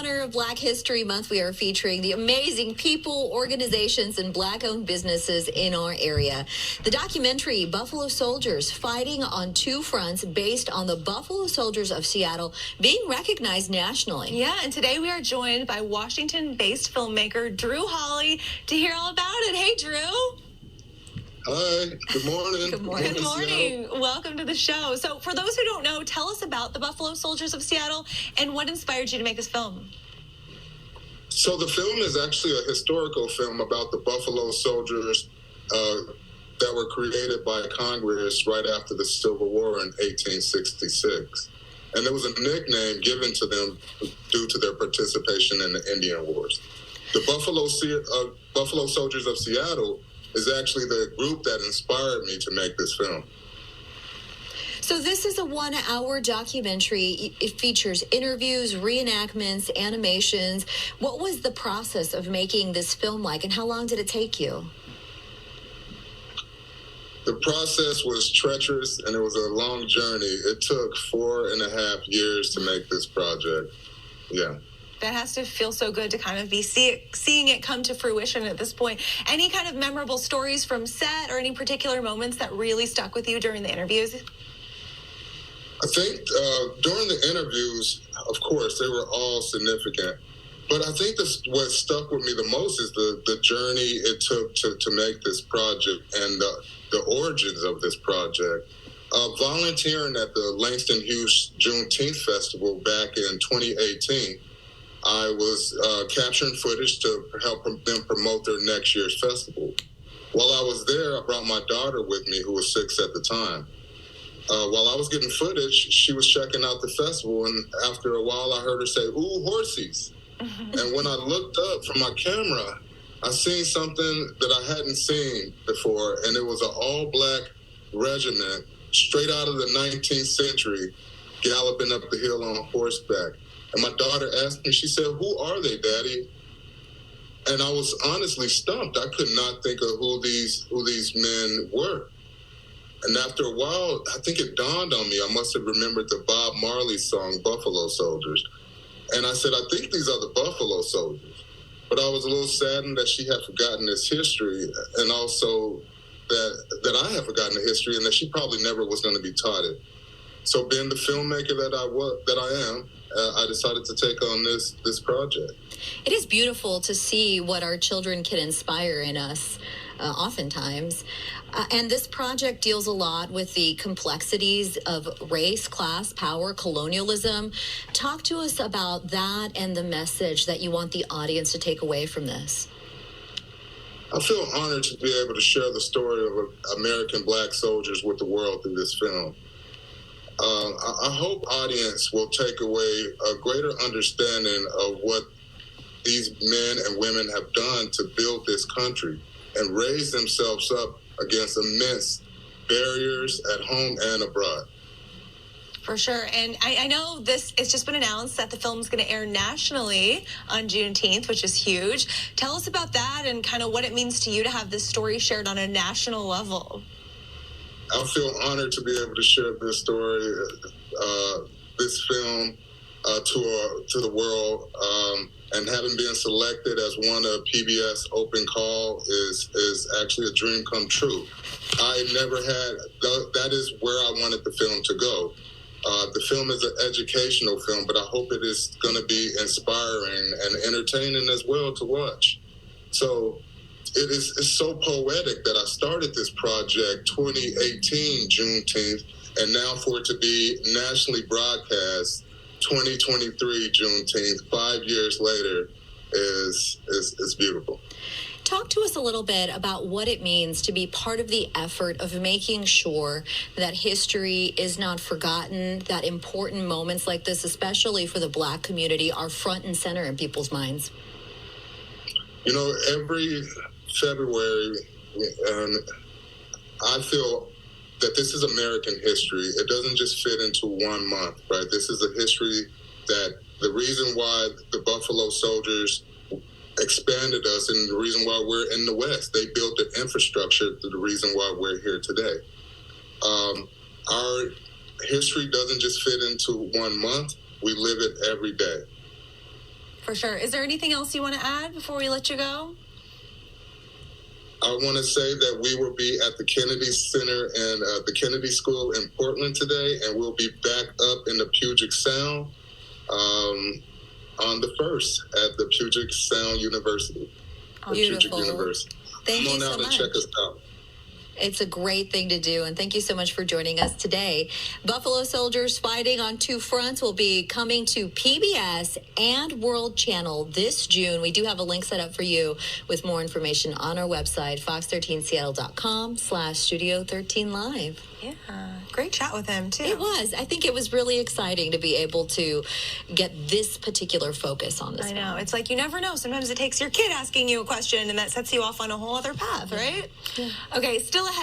honor of Black History Month, we are featuring the amazing people, organizations, and Black-owned businesses in our area. The documentary, Buffalo Soldiers, Fighting on Two Fronts, based on the Buffalo Soldiers of Seattle, being recognized nationally. Yeah, and today we are joined by Washington-based filmmaker Dru Holley to hear all about it. Hey, Dru. Hi, good morning. Good morning. Good morning. Welcome to the show. So for those who don't know, tell us about the Buffalo Soldiers of Seattle and what inspired you to make this film. So the film is actually a historical film about the Buffalo Soldiers that were created by Congress right after the Civil War in 1866. And there was a nickname given to them due to their participation in the Indian Wars. The Buffalo Soldiers of Seattle is actually the group that inspired me to make this film. So this is a 1-hour documentary. It features interviews, reenactments, animations. What was the process of making this film like, and how long did it take you? The process was treacherous, and it was a long journey. It took 4.5 years to make this project. Yeah. That has to feel so good to kind of be seeing it come to fruition at this point. Any kind of memorable stories from set or any particular moments that really stuck with you during the interviews? I think during the interviews, of course, they were all significant. But I think what stuck with me the most is the journey it took to make this project and the origins of this project. Volunteering at the Langston Hughes Juneteenth Festival back in 2018, I was capturing footage to help them promote their next year's festival. While I was there, I brought my daughter with me, who was 6 at the time. While I was getting footage, she was checking out the festival, and after a while, I heard her say, "Ooh, horsies." And when I looked up from my camera, I seen something that I hadn't seen before, and it was an all-black regiment straight out of the 19th century galloping up the hill on horseback. And my daughter asked me, she said, "Who are they, Daddy?" And I was honestly stumped. I could not think of who these men were. And after a while, I think it dawned on me. I must have remembered the Bob Marley song, Buffalo Soldiers. And I said, I think these are the Buffalo Soldiers. But I was a little saddened that she had forgotten this history, and also that I had forgotten the history, and that she probably never was going to be taught it. So being the filmmaker that I am, I decided to take on this project. It is beautiful to see what our children can inspire in us, oftentimes. And this project deals a lot with the complexities of race, class, power, colonialism. Talk to us about that and the message that you want the audience to take away from this. I feel honored to be able to share the story of American Black soldiers with the world through this film. I hope audience will take away a greater understanding of what these men and women have done to build this country and raise themselves up against immense barriers at home and abroad. For sure. And I know it's just been announced that the film's going to air nationally on Juneteenth, which is huge. Tell us about that and kind of what it means to you to have this story shared on a national level. I feel honored to be able to share this story, this film, to the world, and having been selected as one of PBS Open Call is actually a dream come true. I never had that is where I wanted the film to go. The film is an educational film, but I hope it is going to be inspiring and entertaining as well to watch. So it's so poetic that I started this project 2018 Juneteenth, and now for it to be nationally broadcast 2023 Juneteenth, 5 years later, is beautiful. Talk to us a little bit about what it means to be part of the effort of making sure that history is not forgotten, that important moments like this, especially for the Black community, are front and center in people's minds. You know, every February, I feel that this is American history. It doesn't just fit into 1 month, right? This is a history that the reason why the Buffalo Soldiers expanded us and the reason why we're in the West. They built the infrastructure to the reason why we're here today. Our history doesn't just fit into 1 month. We live it every day. For sure. Is there anything else you want to add before we let you go? I want to say that we will be at the Kennedy Center and the Kennedy School in Portland today, and we'll be back up in the Puget Sound on the 1st at the Puget Sound University. Beautiful. Puget University. Thank Come you on so out much. and check us out. It's a great thing to do, and thank you so much for joining us today. Buffalo Soldiers Fighting on Two Fronts will be coming to PBS and World Channel this June. We do have a link set up for you with more information on our website, fox13seattle.com/studio13live. Yeah. Great chat with him, too. It was. I think it was really exciting to be able to get this particular focus on this. I know. It's like you never know. Sometimes it takes your kid asking you a question, and that sets you off on a whole other path, right? Yeah. Okay, still ahead.